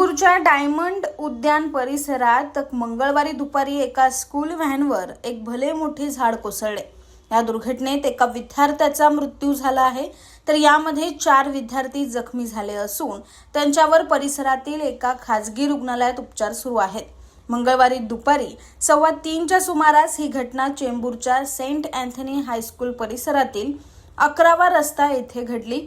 चेंबूरच्या diamond उद्यान परिसरात मंगळवारी दुपारी एका स्कूल व्हॅनवर एक भले मोठे झाड कोसळले। या दुर्घटनेत एका विद्यार्थ्याचा मृत्यू झाला आहे, तर यामध्ये 4 विद्यार्थी जखमी झाले असून त्यांच्यावर परिसरातील एका खासगी रुग्णालयात उपचार सुरू आहेत। मंगळवारी दुपारी 3:15च्या सुमारास ही घटना चेंबूरच्या सेंट अँथनी हायस्कूल परिसरातील 11वा रस्ता येथे घडली।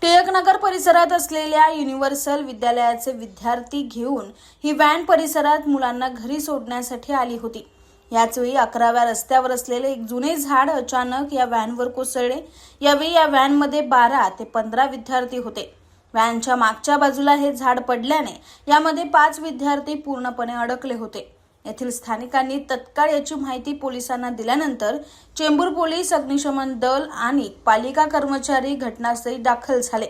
टिळकनगर परिसरात असलेल्या युनिव्हर्सल विद्यालयाचे विद्यार्थी घेऊन ही व्हॅन परिसरात मुलांना घरी सोडण्यासाठी आली होती। याचवेळी 11व्या रस्त्यावर असलेले एक जुने झाड अचानक या व्हॅनवर कोसळले। यावेळी या व्हॅनमध्ये 12 ते 15 विद्यार्थी होते। व्हॅनच्या मागच्या बाजूला हे झाड पडल्याने यामध्ये 5 विद्यार्थी पूर्णपणे अडकले होते। येथील स्थानिकांनी तत्काळ याची माहिती पोलिसांना दिल्यानंतर चेंबूर पोलीस, अग्निशमन दल आणि पालिका कर्मचारी घटनास्थळी दाखल झाले।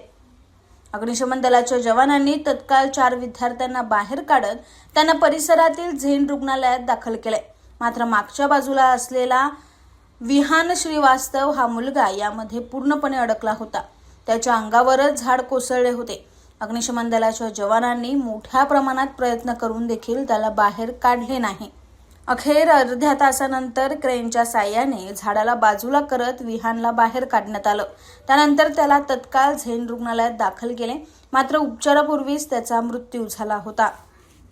अग्निशमन दलाच्या जवानांनी तत्काळ 4 विद्यार्थ्यांना बाहेर काढत त्यांना परिसरातील झेन रुग्णालयात दाखल केले। मात्र मागच्या बाजूला असलेला विहान श्रीवास्तव हा मुलगा यामध्ये पूर्णपणे अडकला होता। त्याच्या अंगावरच झाड कोसळले होते। अग्निशमन दलाच्या जवानांनी मोठ्या प्रमाणात प्रयत्न करून देखील त्याला बाहेर काढले नाही। अखेर अर्ध्या तासानंतर क्रेनच्या साहाय्याने झाडाला बाजूला करत विहानला बाहेर काढण्यात आलं। त्यानंतर त्याला तत्काळ झेन रुग्णालयात दाखल केले, मात्र उपचारापूर्वीच त्याचा मृत्यू झाला होता।